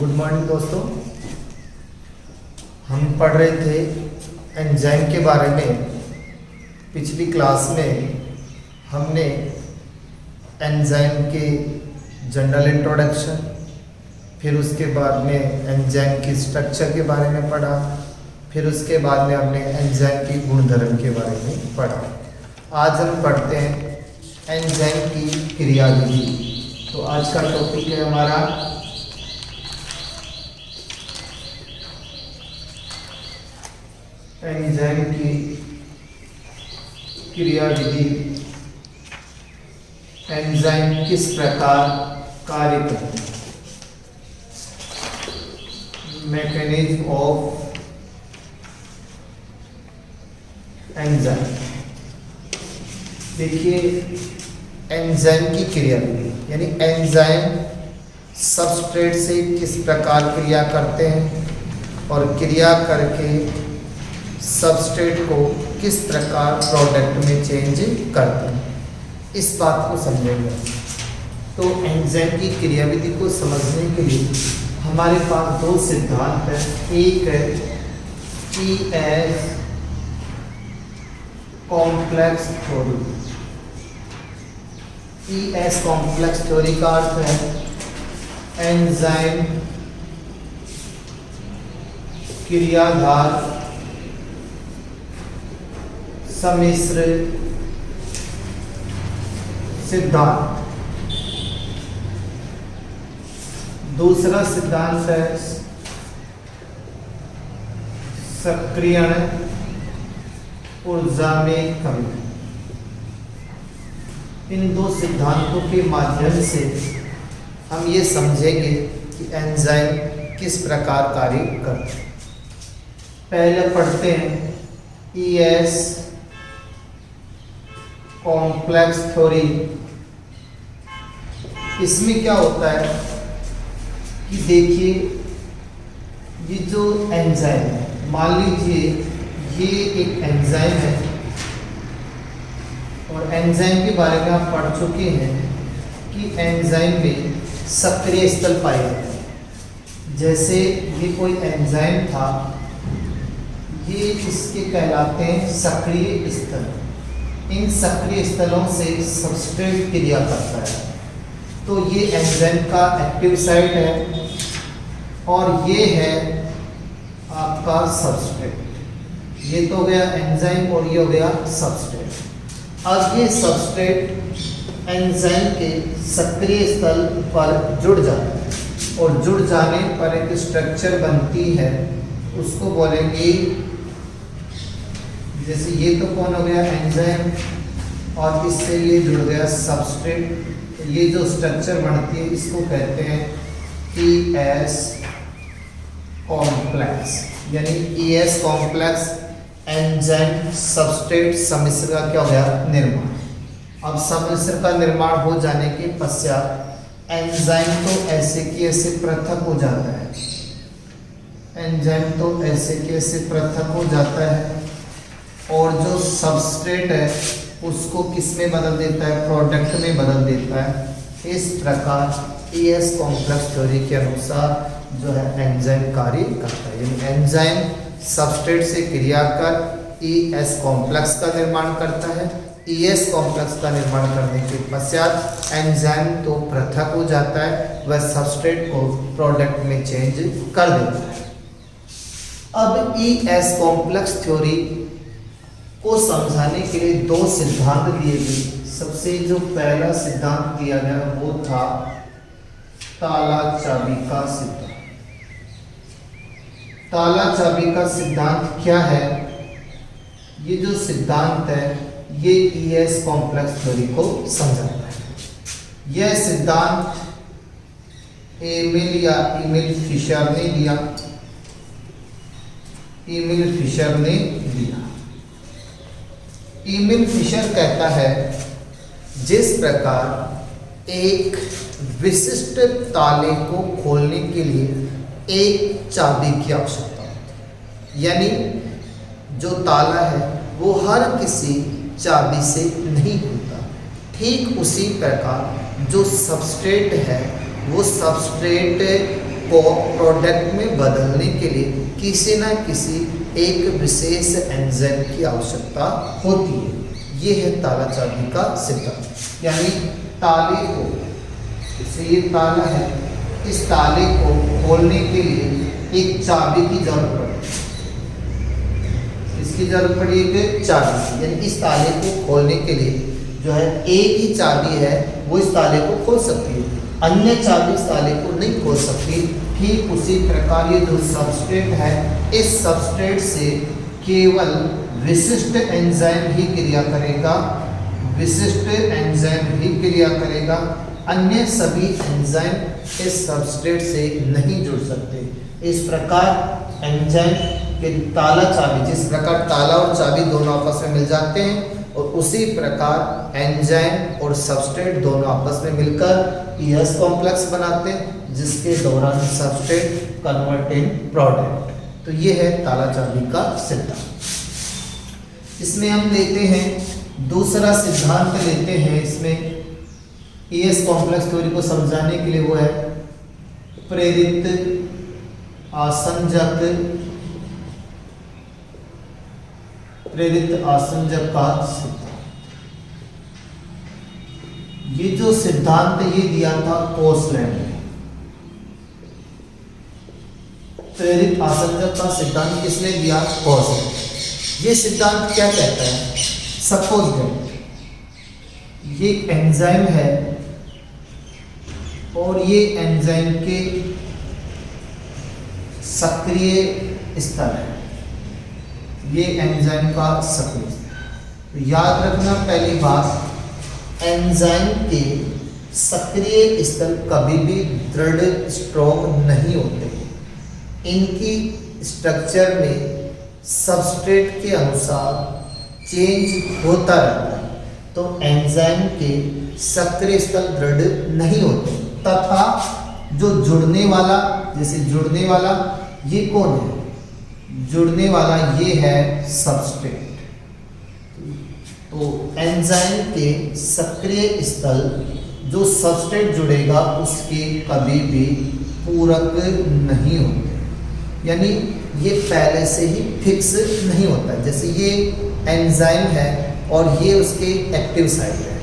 Good morning दोस्तों। हम पढ़ रहे थे एंजाइम के बारे में। पिछली क्लास में हमने एंजाइम के जनरल इंट्रोडक्शन, फिर उसके बाद में एंजाइम की स्ट्रक्चर के बारे में पढ़ा, फिर उसके बाद में हमने एंजाइम की गुणधर्म के बारे में पढ़ा। आज हम पढ़ते हैं एंजाइम की क्रियाविधि। तो आज का टॉपिक है हमारा एंजाइम की क्रियाविधि। एंजाइम किस प्रकार कार्य करते हैं, मैकेनिज्म ऑफ एंजाइम। देखिए, एंजाइम की क्रियाविधि यानी एंजाइम सबस्ट्रेट से किस प्रकार क्रिया करते हैं और क्रिया करके सबस्ट्रेट को किस प्रकार प्रोडक्ट में चेंज करते हैं, इस बात को समझेंगे। तो एंजाइम की क्रियाविधि को समझने के लिए हमारे पास दो सिद्धांत हैं। एक है ES complex theory. ES complex theory का अर्थ है एंजाइम क्रियाधार सम्मिश्र सिद्धांत। दूसरा सिद्धांत है सक्रियण ऊर्जा में कमी। इन दो सिद्धांतों के माध्यम से हम ये समझेंगे कि एंजाइम किस प्रकार कार्य करते हैं। पहले पढ़ते हैं ES कॉम्प्लेक्स थ्योरी। इसमें क्या होता है कि देखिए, ये जो एंजाइम है, मान लीजिए ये एक एंजाइम है और एंजाइम के बारे में आप पढ़ चुके हैं कि एंजाइम में सक्रिय स्थल पाए जाते हैं। जैसे ये कोई एंजाइम था, ये इसके कहलाते हैं सक्रिय स्थल। इन सक्रिय स्थलों से सबस्ट्रेट क्रिया करता है। तो ये एंजाइम का एक्टिव साइट है और ये है आपका सबस्ट्रेट। ये तो हो गया एंजाइम और ये हो गया सबस्ट्रेट। अब ये सबस्ट्रेट एंजाइम के सक्रिय स्थल पर जुड़ जाता है और जुड़ जाने पर एक स्ट्रक्चर बनती है, उसको बोलेंगे। जैसे ये तो कौन हो गया एंजाइम और इससे ये जुड़ गया सबस्ट्रेट। ये जो स्ट्रक्चर बनती है इसको कहते हैं ES कॉम्प्लेक्स। यानी ES कॉम्प्लेक्स एंजाइम सबस्ट्रेट सम्मिश्र का क्या हो गया निर्माण। अब सम्मिश्र का निर्माण हो जाने के पश्चात एंजाइम तो ऐसे की ऐसे पृथक हो जाता है। एंजाइम तो ऐसे के ऐसे पृथक हो जाता है और जो सबस्ट्रेट है उसको किस में बदल देता है, प्रोडक्ट में बदल देता है। इस प्रकार ES कॉम्प्लेक्स थ्योरी के अनुसार जो है एंजाइम कार्य करता है। यानी एंजाइम सबस्ट्रेट से क्रिया कर ES कॉम्प्लेक्स का निर्माण करता है। ES कॉम्प्लेक्स का निर्माण करने के पश्चात एंजाइम तो पृथक हो जाता है, वह सबस्ट्रेट को प्रोडक्ट में चेंज कर देता है। अब ES कॉम्प्लेक्स थ्योरी को समझाने के लिए दो सिद्धांत दिए गए। सबसे जो पहला सिद्धांत दिया गया वो था ताला चाबी का सिद्धांत। ताला चाबी का सिद्धांत क्या है? ये जो सिद्धांत है ये ES कॉम्प्लेक्स थ्योरी को समझाता है। यह सिद्धांत एमिल फिशर ने दिया। एमिल फिशर ने दिया। एमिल फिशर कहता है, जिस प्रकार एक विशिष्ट ताले को खोलने के लिए एक चाबी की आवश्यकता होती है, यानी जो ताला है वो हर किसी चाबी से नहीं खुलता, ठीक उसी प्रकार जो सबस्ट्रेट है वो सबस्ट्रेट को प्रोडक्ट में बदलने के लिए किसी न किसी एक विशेष एंजाइम की आवश्यकता होती है। ये है ताला चाबी का सिद्धांत। यानी ताले को, जैसे ये ताला है, इस ताले को खोलने के लिए एक चाबी की जरूरत पड़ती है। इसकी जरूरत पड़ी एक चाबी की, यानी इस ताले को खोलने के लिए जो है एक ही चाबी है वो इस ताले को खोल सकती है, अन्य चाबी इस ताले को नहीं खोल सकती। ठीक उसी प्रकार ये जो सबस्ट्रेट है, इस सबस्ट्रेट से केवल विशिष्ट एंजाइम ही क्रिया करेगा, विशिष्ट एंजाइम ही क्रिया करेगा, अन्य सभी एंजाइम इस सबस्ट्रेट से नहीं जुड़ सकते। इस प्रकार एंजाइम के ताला चाबी, जिस प्रकार ताला और चाबी दोनों आपस में मिल जाते हैं, और उसी प्रकार एंजाइम और सबस्ट्रेट दोनों आपस में मिलकर ES कॉम्प्लेक्स बनाते हैं, जिसके दौरान सबस्ट्रेट कन्वर्ट इन प्रोडक्ट। तो ये है ताला चाबी का सिद्धांत। इसमें हम लेते हैं दूसरा सिद्धांत लेते हैं, इसमें ES कॉम्प्लेक्स थ्योरी को समझाने के लिए, वो है प्रेरित आसंजक का सिद्धांत। ये जो सिद्धांत ये दिया था कोसलैंड ने। प्रेरित आसंजक का सिद्धांत किसने दिया? कोसलैंड। ये सिद्धांत क्या कहता है? सपोज दैट ये एंजाइम है और ये एंजाइम के सक्रिय स्थल है, ये एंजाइम का सक्रिय स्थल। तो याद रखना पहली बात, एंजाइम के सक्रिय स्थल कभी भी दृढ़ स्ट्रॉन्ग नहीं होते। इनकी स्ट्रक्चर में सबस्ट्रेट के अनुसार चेंज होता रहता है, तो एंजाइम के सक्रिय स्थल दृढ़ नहीं होते। तथा जो जुड़ने वाला, जैसे जुड़ने वाला ये कौन है? जुड़ने वाला ये है सबस्ट्रेट। तो एंजाइम के सक्रिय स्थल जो सबस्ट्रेट जुड़ेगा उसके कभी भी पूरक नहीं होते, यानी ये पहले से ही फिक्स नहीं होता है। जैसे ये एंजाइम है और ये उसके एक्टिव साइट है,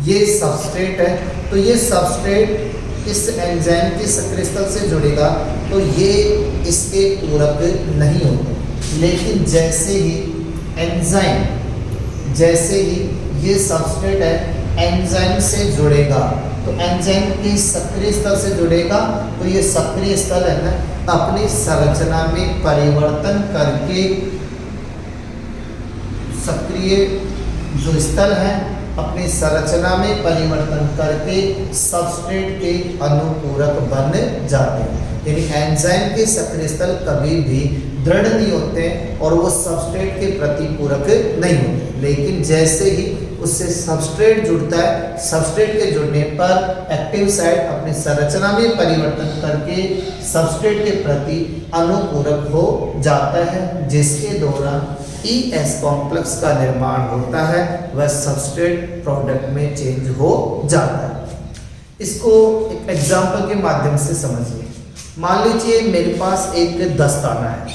ये सबस्ट्रेट है, तो ये सबस्ट्रेट इस एंजाइम के सक्रिय स्थल से जुड़ेगा तो ये इसके पूरक नहीं होते। लेकिन जैसे ही एंजाइम, जैसे ही ये सबस्ट्रेट है एंजाइम से जुड़ेगा, तो एंजाइम के सक्रिय स्थल से जुड़ेगा, तो ये सक्रिय स्थल है ना अपनी संरचना में परिवर्तन करके, सक्रिय जो स्थल है अपनी संरचना में परिवर्तन करके सबस्ट्रेट के अनुपूरक बन जाते हैं। यानी एंजाइम के सक्रिय स्थल कभी भी दृढ़ नहीं होते और वो सबस्ट्रेट के प्रति पूरक नहीं होते। लेकिन जैसे ही उससे सबस्ट्रेट जुड़ता है, सबस्ट्रेट के जुड़ने पर एक्टिव साइट अपनी संरचना में परिवर्तन करके सबस्ट्रेट के प्रति अनुपूरक हो जाता है, जिसके दौरान ES कॉम्प्लेक्स का निर्माण होता है, वह सबस्ट्रेट प्रोडक्ट में चेंज हो जाता है। इसको एक एग्जांपल के माध्यम से समझिए। मान लीजिए मेरे पास एक दस्ताना है,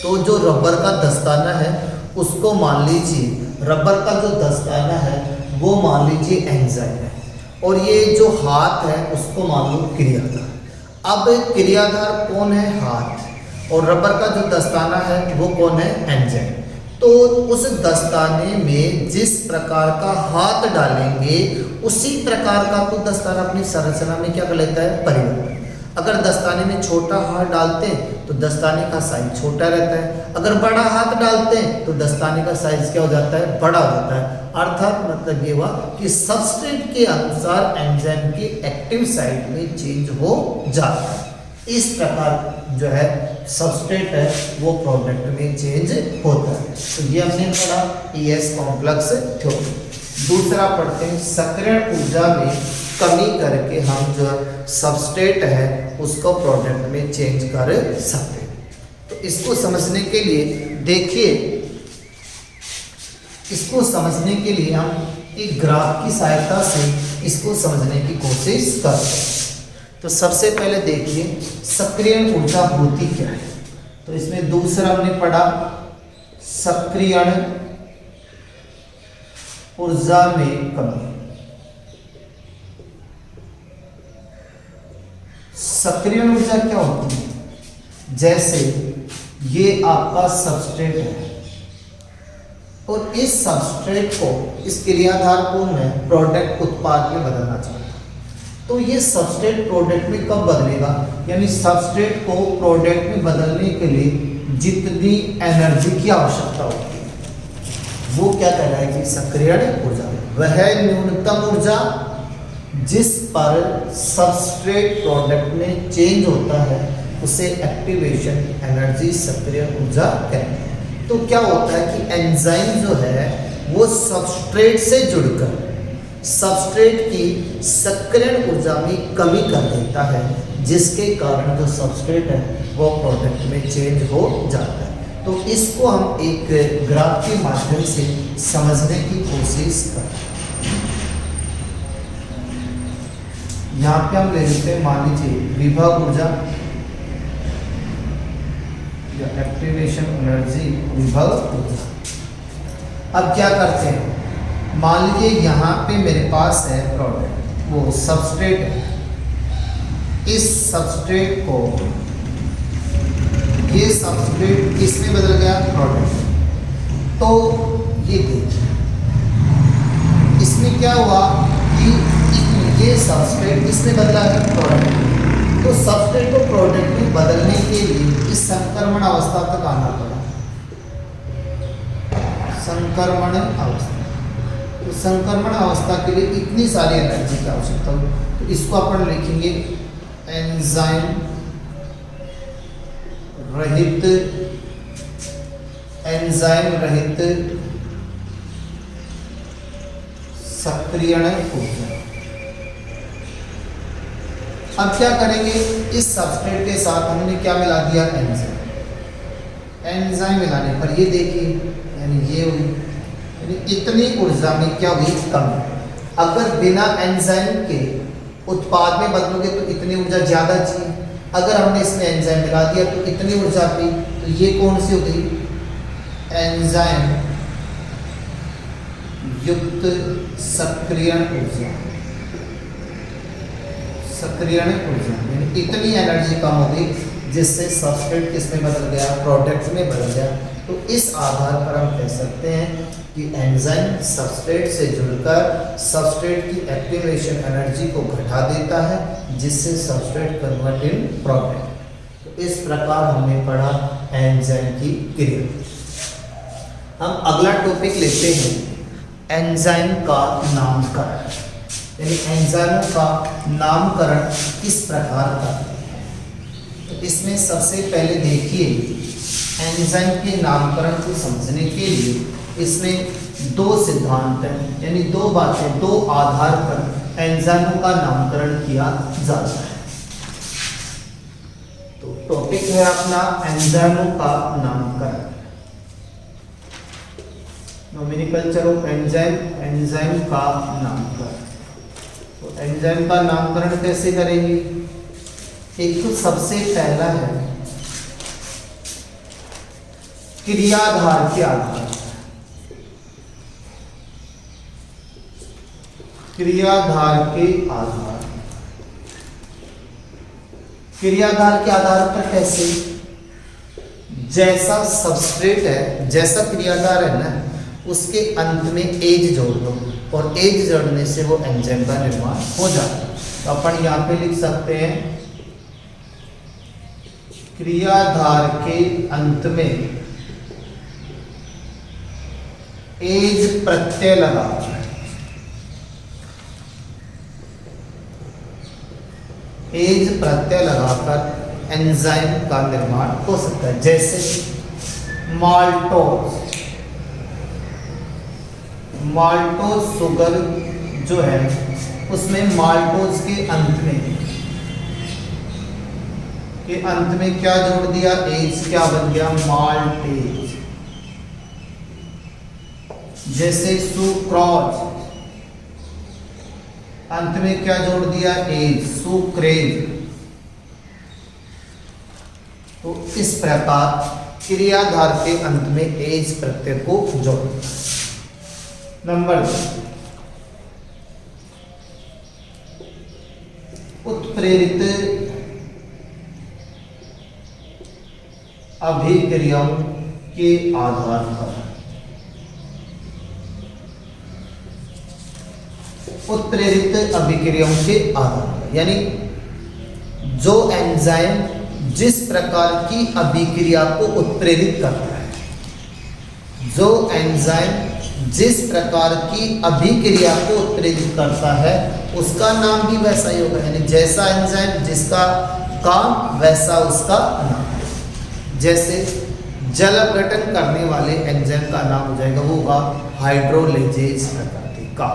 तो जो रबर का दस्ताना है उसको मान लीजिए, रबर का जो दस्ताना है वो मान लीजिए एंजाइम है, और ये जो हाथ है उसको मान लो क्रियाधार। अब क्रियाधार कौन है? हाथ। और रबर का जो दस्ताना है वो कौन है? एंजाइम। तो उस दस्ताने में जिस प्रकार का हाथ डालेंगे उसी प्रकार का तो दस्ताना अपनी संरचना में क्या कर लेता है? परिवर्तन। अगर दस्ताने में छोटा हाथ डालते हैं तो दस्ताने का साइज छोटा रहता है, अगर बड़ा हाथ डालते हैं तो दस्ताने का साइज क्या हो जाता है? बड़ा हो जाता है। अर्थात मतलब ये हुआ कि सबस्ट्रेट के अनुसार एंजाइम की एक्टिव साइट में चेंज हो जाता है। इस प्रकार जो है सबस्ट्रेट है वो प्रोडक्ट में चेंज होता है। तो ये हमने पढ़ा ES कॉम्प्लेक्स थ्योरी। दूसरा पढ़ते हैं, सक्रियण ऊर्जा में कमी करके हम जो सबस्ट्रेट है उसको प्रोडक्ट में चेंज कर सकते हैं। तो इसको समझने के लिए देखिए, इसको समझने के लिए हम एक ग्राफ की सहायता से इसको समझने की कोशिश करते हैं। तो सबसे पहले देखिए सक्रियण ऊर्जा होती क्या है। तो इसमें दूसरा हमने पढ़ा सक्रियण ऊर्जा में कमी। सक्रियण ऊर्जा क्या होती है? जैसे ये आपका सबस्ट्रेट है और इस सबस्ट्रेट को, इस क्रियाधार को मैं प्रोडक्ट उत्पाद में बदलना चाहता हूं। तो ये सबस्ट्रेट प्रोडक्ट में कब बदलेगा? यानी सबस्ट्रेट को प्रोडक्ट में बदलने के लिए जितनी एनर्जी की आवश्यकता होती है वो क्या कहलाएगी? सक्रियण ऊर्जा। वह न्यूनतम ऊर्जा जिस पर सबस्ट्रेट प्रोडक्ट में चेंज होता है उसे एक्टिवेशन एनर्जी, सक्रिय ऊर्जा कहते हैं। तो क्या होता है कि एंजाइम जो है वो सबस्ट्रेट से जुड़कर सबस्ट्रेट की सक्रियण ऊर्जा में कमी कर देता है, जिसके कारण जो सबस्ट्रेट है वो प्रोडक्ट में चेंज हो जाता है। तो इसको हम एक ग्राफ के माध्यम से समझने की कोशिश करते हैं। यहाँ पे हम ले लेते हैं, मान लीजिए विभव ऊर्जा या एक्टिवेशन एनर्जी, विभव ऊर्जा। अब क्या करते हैं, मान लीजिए यहाँ पे मेरे पास है प्रोडक्ट, वो सबस्ट्रेट है। इस सबस्ट्रेट को, ये सबस्ट्रेट किसमें बदल गया? प्रोडक्ट। तो ये देखिए इसमें क्या हुआ कि ये सबस्ट्रेट इसमें बदला है प्रोडक्ट। तो सबस्ट्रेट को प्रोडक्ट में बदलने के लिए इस संक्रमण अवस्था तक आना पड़ा। संक्रमण अवस्था, तो संक्रमण अवस्था के लिए इतनी सारी एनर्जी की आवश्यकता हो। तो इसको अपन लिखेंगे एंजाइम रहित, एंजाइम रहित सक्रियण ऊर्जा। अब क्या करेंगे, इस सबस्ट्रेट के साथ हमने क्या मिला दिया? एंजाइम। एंजाइम मिलाने पर ये देखिए, यानी ये हुई, यानी इतनी ऊर्जा में क्या हुई? कमी। अगर बिना एंजाइम के उत्पाद में बदलोगे तो इतनी ऊर्जा ज़्यादा चाहिए। अगर हमने इसमें एंजाइम मिला दिया तो इतनी ऊर्जा थी, तो ये कौन सी हो गई? एंजाइम युक्त सक्रियण ऊर्जा। सक्रियण ऊर्जा यानी इतनी एनर्जी कम हो गई जिससे सबस्ट्रेट किसमें बदल गया? प्रोडक्ट में बदल गया। तो इस आधार पर हम कह सकते हैं कि एंजाइम सबस्ट्रेट से जुड़कर सबस्ट्रेट की एक्टिवेशन एनर्जी को घटा देता है, जिससे सबस्ट्रेट कन्वर्ट इन प्रोडक्ट। तो इस प्रकार हमने पढ़ा एंजाइम की क्रिया। हम अगला टॉपिक लेते हैं एंजाइम का नामकरण, यानी एंजाइमों का नामकरण किस प्रकार करते हैं। तो इसमें सबसे पहले देखिए, एंजाइम के नामकरण को समझने के लिए इसमें दो सिद्धांत हैं, यानी दो बातें, दो आधार पर एंजाइमों का नामकरण किया जाता है। तो टॉपिक है अपना एंजाइमों का नामकरण। नॉमिनिकल चलो एंजाइम, एंजाइम का नामकरण। तो एंजाइम का नामकरण कैसे करेंगे? एक तो सबसे पहला है क्रियाधार के आधार, क्रियाधार के आधार, क्रियाधार के आधार पर कैसे? जैसा सबस्ट्रेट है, जैसा क्रियाधार है ना, उसके अंत में एज जोड़ दो और एज जोड़ने से वो एंजाइम का निर्माण हो जाता है। तो अपन यहाँ पे लिख सकते हैं क्रियाधार के अंत में एज प्रत्यय लगाकर, एज प्रत्यय लगाकर एंजाइम का निर्माण हो सकता है। जैसे माल्टोज, माल्टोज शुगर जो है उसमें माल्टोज के अंत में क्या जोड़ दिया? एज, क्या बन गया? माल्टेज। जैसे सुक्रोज, अंत में क्या जोड़ दिया? एज, सुक्रेज। तो इस प्रकार क्रियाधार के अंत में एज प्रत्यय को जोड़ना। नंबर 2, उत्प्रेरित अभिक्रियाओं के आधार पर, उत्प्रेरित अभिक्रियाओं के आधार पर, यानी जो एंजाइम जिस प्रकार की अभिक्रिया को उत्प्रेरित करता है, जो एंजाइम जिस प्रकार की अभिक्रिया को उत्प्रेरित करता है उसका नाम भी वैसा ही होगा। यानी जैसा एंजाइम जिसका काम वैसा उसका नाम। जैसे जल अपघटन करने वाले एंजाइम का नाम हो जाएगा, वो होगा हाइड्रोलेजेज प्रकृति का।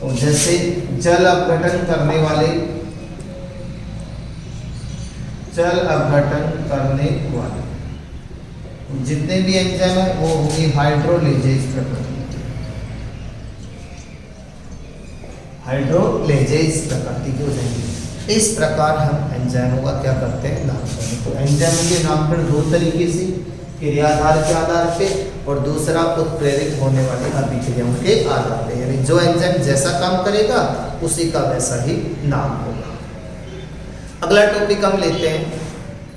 तो जैसे जल अपघटन करने वाले, जल अपघटन करने वाले जितने भी एंजाइम है वो होगी हाइड्रोलेजेज प्रकृति, हाइड्रोलेजेज प्रकृति के हो जाएंगे। इस प्रकार हम एंजाइमों का क्या करते हैं, नाम करते हैं। तो एंजाइमों के नाम पर दो तरीके से, क्रियाधार के आधार पे और दूसरा उत्प्रेरित होने वाली अभिक्रियाओं के आधार पे। यानी जो एंजाइम जैसा काम करेगा उसी का वैसा ही नाम होगा। अगला टॉपिक हम लेते हैं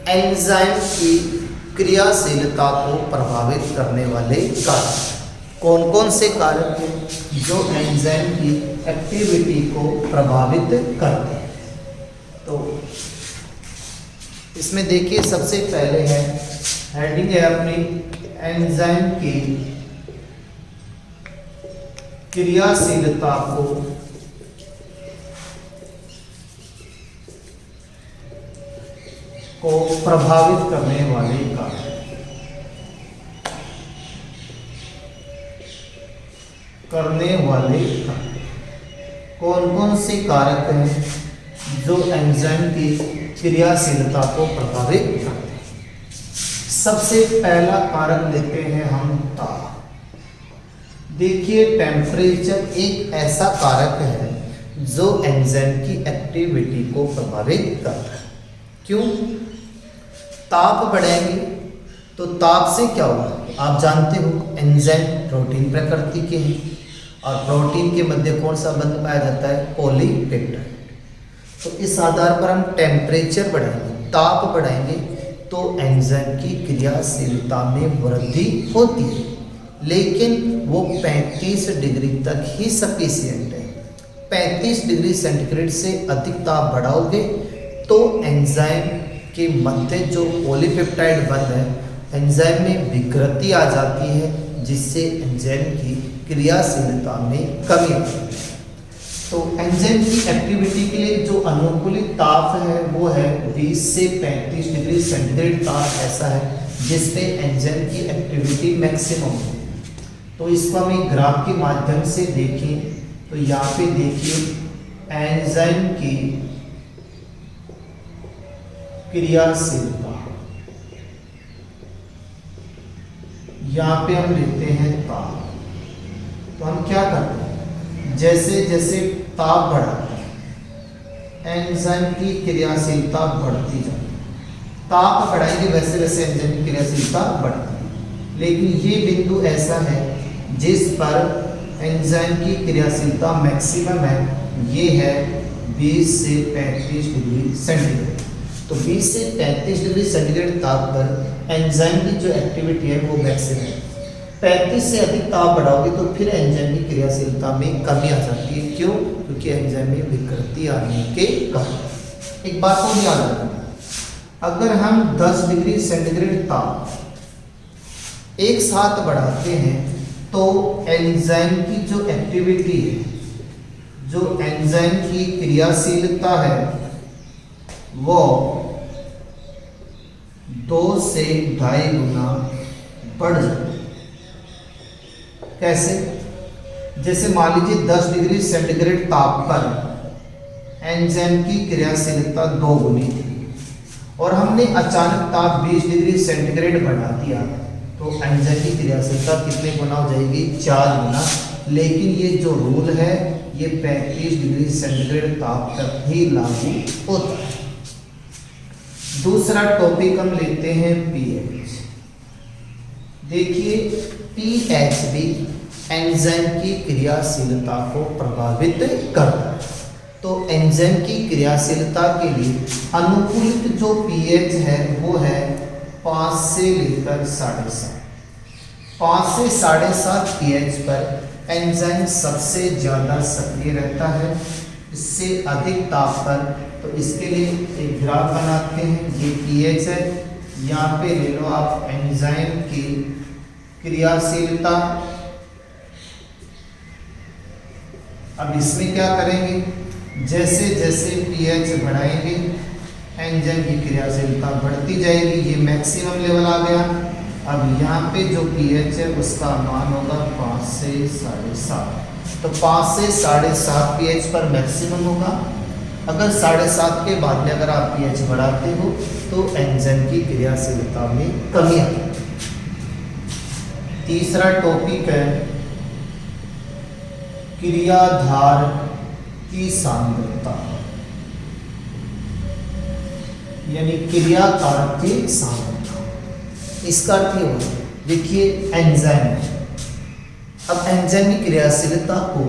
एंजाइम की क्रियाशीलता को प्रभावित करने वाले कारक। कौन कौन से कारक हैं जो एंजाइम की एक्टिविटी को प्रभावित करते हैं। तो इसमें देखिए सबसे पहले है, हेडिंग है अपनी एंजाइम की क्रियाशीलता को प्रभावित करने वाले कारक। कौन कौन से कारक हैं जो एंजाइम की क्रियाशीलता को प्रभावित करते हैं। सबसे पहला कारक लेते हैं हम ताप। देखिए टेम्परेचर एक ऐसा कारक है जो एंजाइम की एक्टिविटी को प्रभावित करता है। क्यों? ताप बढ़ेंगे तो ताप से क्या होगा, आप जानते हो एंजाइम प्रोटीन प्रकृति के हैं और प्रोटीन के मध्य कौन सा बंध पाया जाता है, पॉलीपेप्टाइड। तो इस आधार पर हम टेम्परेचर बढ़ाएंगे, ताप बढ़ाएंगे तो एंजाइम की क्रियाशीलता में वृद्धि होती है, लेकिन वो 35 डिग्री तक ही सफिशिएंट है। 35 डिग्री सेंटीग्रेड से अधिक ताप बढ़ाओगे तो एंजाइम के मध्य जो पॉलीपेप्टाइड बंध है एंजाइम में विकृति आ जाती है, जिससे एंजाइम की क्रियाशीलता में कमी आती है। तो एंजाइम की एक्टिविटी के लिए जो अनुकूलित ताप है वो है 20 से 35 डिग्री सेंटीग्रेड ताप ऐसा है जिसपे एंजाइम की एक्टिविटी मैक्सिमम है। तो इसको हम एक ग्राफ के माध्यम से देखें तो यहाँ पे देखिए एंजाइम की क्रियाशीलता, यहाँ पे हम लेते हैं ताप। तो हम क्या करते हैं, जैसे जैसे ताप बढ़ाते हैं एंजाइम की क्रियाशीलता बढ़ती जाती है। ताप बढ़ाएंगे वैसे वैसे एंजाइम की क्रियाशीलता बढ़ती है, लेकिन ये बिंदु ऐसा है जिस पर एंजाइम की क्रियाशीलता मैक्सिमम है, ये है 20 से 35 डिग्री सेंटीग्रेड। तो 20 से 35 डिग्री सेंटीग्रेड ताप पर एंजाइम की जो एक्टिविटी है वो मैक्सिमम है। 35 से अधिक ताप बढ़ाओगे तो फिर एंजाइम की क्रियाशीलता में कमी आ जाती है। क्यों? क्योंकि एंजाइम में विकृति आने के कारण। एक बात को याद रखना, अगर हम 10 डिग्री सेंटीग्रेड ताप एक साथ बढ़ाते हैं तो एंजाइम की जो एक्टिविटी है, जो एंजाइम की क्रियाशीलता है वो 2 से 2.5 गुना बढ़ जाती है। कैसे? जैसे मान लीजिए 10 डिग्री सेंटीग्रेड ताप पर एंजाइम की क्रियाशीलता 2 गुनी थी और हमने अचानक ताप 20 डिग्री सेंटीग्रेड बढ़ा दिया तो एंजाइम की क्रियाशीलता कितने गुना हो जाएगी, 4 गुना। लेकिन ये जो रूल है ये 35 डिग्री सेंटीग्रेड ताप तक ही लागू होता है। दूसरा टॉपिक हम लेते हैं पीएच। देखिए पीएच भी एंजाइम की क्रियाशीलता को प्रभावित करता है। तो एंजाइम की क्रियाशीलता के लिए अनुकूलित जो पीएच है वो है 5 से लेकर 7.5। 5 से 7.5 पीएच पर एंजाइम सबसे ज़्यादा सक्रिय रहता है। इससे अधिक ताप पर तो इसके लिए एक ग्राफ बनाते हैं। ये पीएच है, यहाँ पे ले लो आप एंजाइम की क्रियाशीलता। अब इसमें क्या करेंगे, जैसे जैसे पीएच बढ़ाएंगे एंजाइम की क्रियाशीलता बढ़ती जाएगी। ये मैक्सिमम लेवल आ गया। अब यहाँ पे जो पीएच है उसका मान होगा 5 से 7.5। तो 5 से 7.5 पीएच पर मैक्सिमम होगा। अगर 7.5 के बाद में अगर आप पीएच बढ़ाते हो तो एंजाइम की क्रियाशीलता में कमी आती है। तीसरा टॉपिक है क्रियाधार की सांद्रता, यानी क्रियाकारक की सांद्रता। इसका अर्थ ये होगा, देखिए एंजाइम, अब एंजाइम की क्रियाशीलता को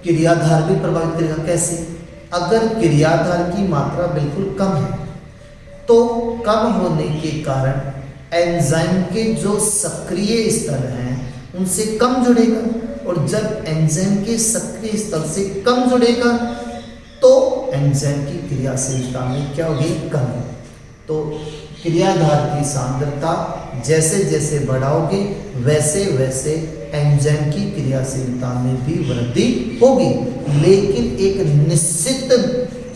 क्रियाधार भी प्रभावित करेगा। कैसे? अगर क्रियाधार की मात्रा बिल्कुल कम है तो कम होने के कारण एंजाइम के जो सक्रिय स्थल हैं उनसे कम जुड़ेगा, और जब एंजाइम के सक्रिय स्थल से कम जुड़ेगा तो एंजाइम की क्रियाशीलता में क्या होगी? कमी। तो क्रियाधार की सांद्रता जैसे जैसे बढ़ाओगे वैसे वैसे एंजाइम की क्रियाशीलता में भी वृद्धि होगी, लेकिन एक निश्चित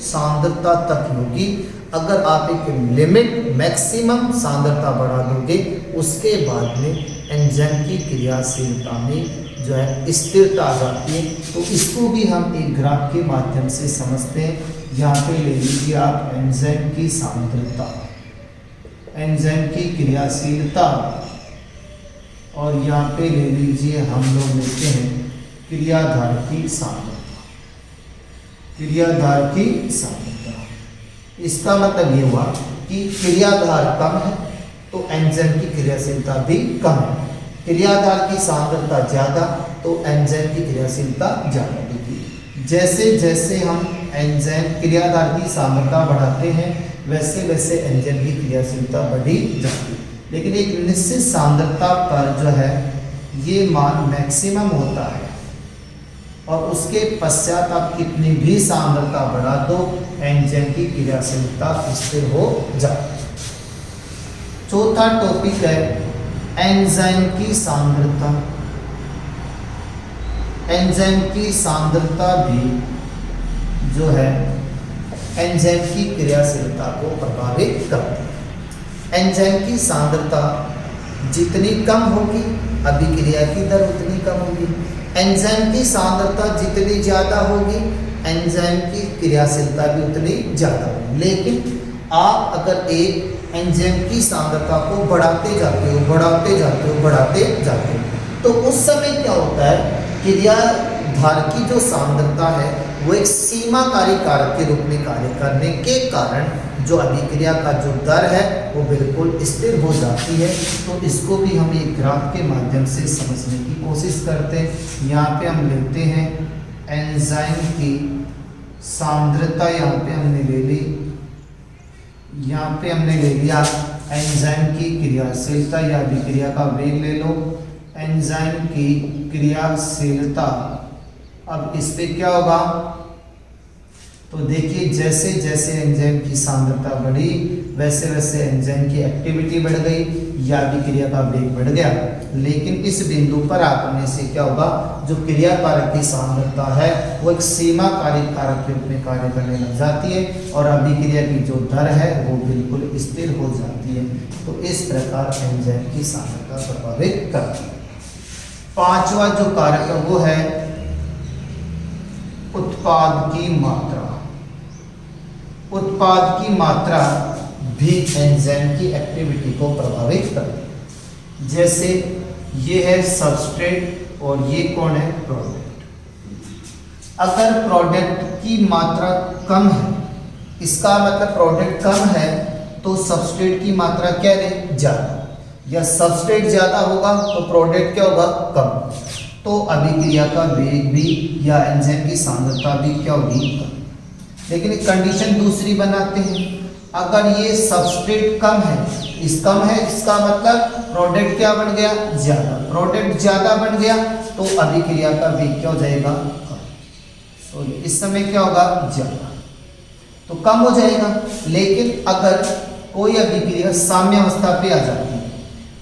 सांद्रता तक होगी। अगर आप एक लिमिट मैक्सिमम सांद्रता बढ़ा दोगे उसके बाद में एंजाइम की क्रियाशीलता में जो है स्थिरता आ जाती है। तो इसको भी हम एक ग्राफ के माध्यम से समझते हैं। यहाँ पे ले लीजिए आप एंजाइम की सांद्रता, एंजाइम की क्रियाशीलता, और यहाँ पे ले लीजिए हम लोग लेते हैं क्रियाधार की सांद्रता। क्रियाधार की सांद्रता, इसका मतलब ये हुआ कि क्रियाधार कम है तो एंजाइम की क्रियाशीलता भी कम है। क्रियाधार की सांद्रता ज़्यादा तो एंजाइम की क्रियाशीलता ज़्यादा होगी। जैसे जैसे हम एंजाइम क्रियाधार की सांद्रता बढ़ाते हैं वैसे वैसे एंजाइम की क्रियाशीलता बढ़ी जाती है। लेकिन एक निश्चित सांद्रता पर जो है ये मान मैक्सिमम होता है, और उसके पश्चात आप कितनी भी सांद्रता बढ़ा दो एंजाइम की क्रियाशीलता स्थिर हो जाती है। चौथा टॉपिक है एंजाइम की सांद्रता। एंजाइम की सांद्रता भी जो है एंजाइम की क्रियाशीलता को प्रभावित करती है। एंजाइम की सांद्रता जितनी कम होगी अभिक्रिया की दर उतनी कम होगी। एंजाइम की सांद्रता जितनी ज़्यादा होगी एंजाइम की क्रियाशीलता भी उतनी ज़्यादा होगी। लेकिन आप अगर एक एंजाइम की सांद्रता को बढ़ाते जाते हो तो उस समय क्या होता है, क्रियाधार की जो सांद्रता है वो एक सीमाकारी कारक के रूप में कार्य करने के कारण जो अभिक्रिया का जो दर है वो बिल्कुल स्थिर हो जाती है। तो इसको भी हम एक ग्राफ के माध्यम से समझने की कोशिश करते हैं। यहाँ पे हम लेते हैं एंजाइम की सांद्रता, यहाँ पे हमने ले ली, यहाँ पे हमने ले लिया एंजाइम की क्रियाशीलता या अभिक्रिया का वेग ले लो, एंजाइम की क्रियाशीलता। अब इस पे क्या होगा, तो देखिए जैसे जैसे एंजाइम की सांद्रता बढ़ी वैसे वैसे एंजाइम की एक्टिविटी बढ़ गई या अभिक्रिया का वेग बढ़ गया। लेकिन इस बिंदु पर आने से क्या होगा, जो क्रिया कारक की सांद्रता है वो एक सीमाकारी कारक के रूप में कार्य करने लग जाती है और अभिक्रिया की जो दर है वो बिल्कुल स्थिर हो जाती है। तो इस प्रकार एंजाइम की सांद्रता प्रभावित करती है। पांचवा जो कारक है वो है उत्पाद की मात्रा। उत्पाद की मात्रा भी एंजाइम की एक्टिविटी को प्रभावित करती है। जैसे ये है सबस्ट्रेट और ये कौन है, प्रोडक्ट। अगर प्रोडक्ट की मात्रा कम है, इसका मतलब प्रोडक्ट कम है तो सबस्ट्रेट की मात्रा क्या रहे, ज़्यादा, या सबस्ट्रेट ज़्यादा होगा तो प्रोडक्ट क्या होगा, कम। तो अभिक्रिया का वेग भी या एंजाइम की सांद्रता भी क्या होगी, कम। लेकिन एक कंडीशन दूसरी बनाते हैं, अगर ये सबस्ट्रेट कम है, इसका मतलब प्रोडक्ट क्या बन गया, ज़्यादा। प्रोडक्ट ज़्यादा बन गया तो अभिक्रिया का वेग क्या हो जाएगा, कम। इस समय क्या होगा, ज़्यादा, तो कम हो जाएगा। लेकिन अगर कोई अभिक्रिया साम्यावस्था पे आ जाती है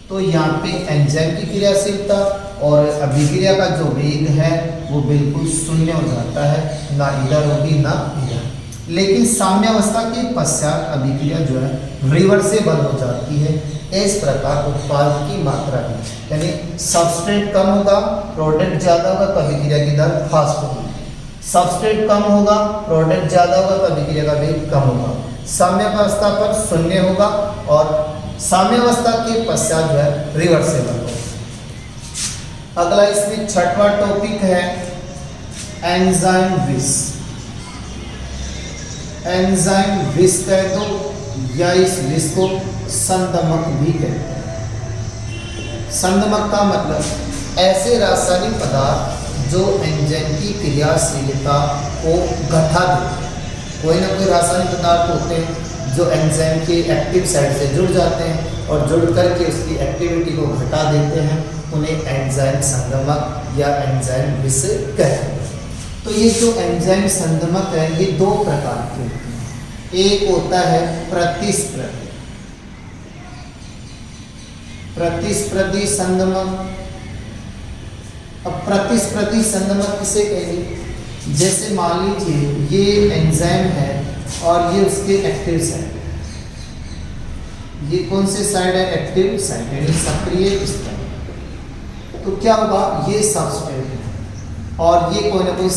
तो यहाँ पे एंजाइम की क्रियाशीलता और अभिक्रिया का जो वेग है वो बिल्कुल शून्य हो जाता है, ना इधर होगी ना इधर। लेकिन साम्यावस्था के पश्चात अभिक्रिया जो है रिवर्सेबल हो जाती है। इस प्रकार उत्पाद की मात्रा भी, यानी सबस्ट्रेट कम होगा, प्रोडक्ट ज़्यादा होगा तो अभिक्रिया की दर फास्ट होगी। सबस्ट्रेट कम होगा, प्रोडक्ट ज़्यादा होगा तो अभिक्रिया का वेग कम होगा। साम्यावस्था पर शून्य होगा और साम्यावस्था के पश्चात जो है रिवर्सेबल होगा। अगला इसमें छठवां टॉपिक है एंजाइम विष। एंजाइम विष कह दो या इस विष को संदमक भी कहते हैं। संदमक का मतलब ऐसे रासायनिक पदार्थ जो एंजाइम की क्रियाशीलता को घटा देते हैं। कोई ना कोई रासायनिक पदार्थ होते हैं जो एंजाइम के एक्टिव साइड से जुड़ जाते हैं और जुड़ करके उसकी एक्टिविटी को घटा देते हैं, उन्हें एंजाइम संदमक या एंजाइम विष कहते हैं। तो ये जो एंजाइम संदमक है ये दो प्रकार के होते हैं। एक होता है प्रतिस्पर्धी, प्रतिस्पर्धी संदमक। अब प्रतिस्पर्धी संदमक किसे कहेंगे, जैसे मान लीजिए ये एंजाइम है और ये उसके एक्टिव साइड, ये कौन से साइड है, एक्टिव साइड यानी सक्रिय स्थान। तो क्या होगा, ये सबस्ट्रेट है और ये कोई ना कोई,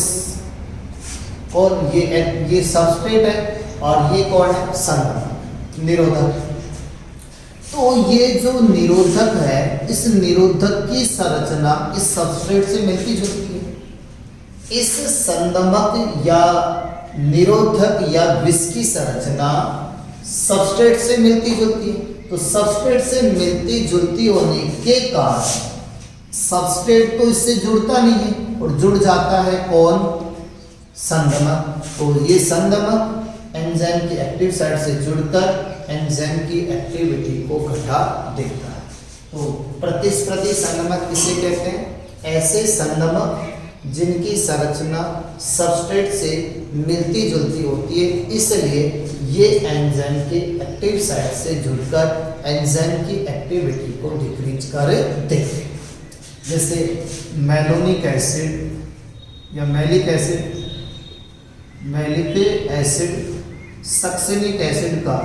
और ये सबस्ट्रेट है और ये कौन है, संदमक, निरोधक। तो ये जो निरोधक है, इस निरोधक की संरचना इस सबस्ट्रेट से मिलती जुलती है। इस संदमक या निरोधक या विष की संरचना सबस्ट्रेट से मिलती जुलती है। तो सबस्ट्रेट से मिलती जुलती होने के कारण सबस्ट्रेट तो इससे जुड़ता नहीं है और जुड़ जाता है कौन, संदमक। तो ये संदमक एंजाइम की एक्टिव साइड से जुड़कर एंजाइम की एक्टिविटी को घटा देता है। तो प्रतिस्पर्धी संदमक किसे कहते हैं, ऐसे संदमक जिनकी संरचना सबस्ट्रेट से मिलती जुलती होती है, इसलिए ये एंजाइम के एक्टिव साइड से जुड़कर एंजाइम की एक्टिविटी को डिक्रीज कर देते हैं। जैसे मैलोनिक एसिड या malic acid, malic acid succinic acid का,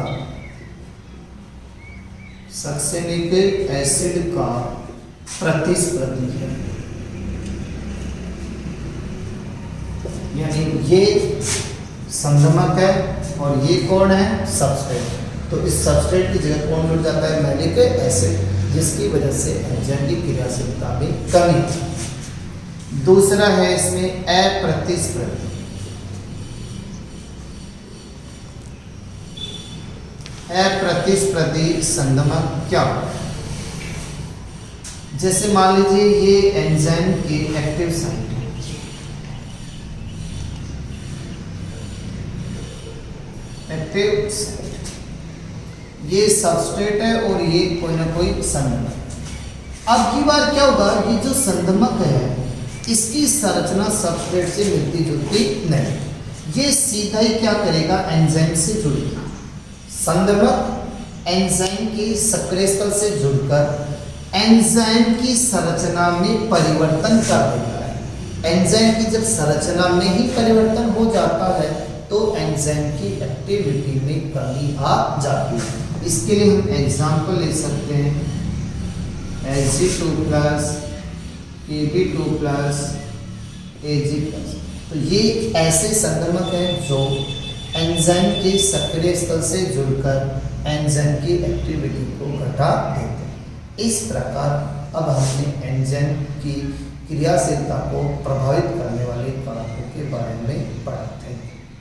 सक्सेनिक एसिड का प्रतिस्पर्धी है। यानी ये संदमक है और ये कौन है, सबस्ट्रेट। तो इस सबस्ट्रेट की जगह कौन जुड़ जाता है, मैलिक एसिड, जिसकी वजह से एंजाइम की क्रियाशीलता में कमी होती है। दूसरा है इसमें अप्रतिस्पर्धी। अप्रतिस्पर्धी संदमक क्या होता है, जैसे मान लीजिए ये एंजाइम की एक्टिव साइट है, एक्टिव साइट, ये सबस्ट्रेट है और ये कोई ना कोई संदमक। अब की बार क्या होगा, ये जो संदमक है इसकी संरचना सबस्ट्रेट से मिलती जुलती नहीं, ये सीधा ही क्या करेगा, एंजाइम से जुड़ेगा। संदमक एंजाइम की सक्रिय स्थल से जुड़कर एंजाइम की संरचना में परिवर्तन कर देता है। एंजाइम की जब संरचना में ही परिवर्तन हो जाता है तो एंजाइम की एक्टिविटी में कमी आ जाती है। इसके लिए हम एग्जाम्पल ले सकते हैं Ag2+, Kb2+, Ag+। तो ये ऐसे संदमक हैं जो एंजाइम के सक्रिय स्थल से जुड़कर एंजाइम की एक्टिविटी को घटा देते हैं। इस प्रकार अब हमने एंजाइम की क्रियाशीलता को प्रभावित करने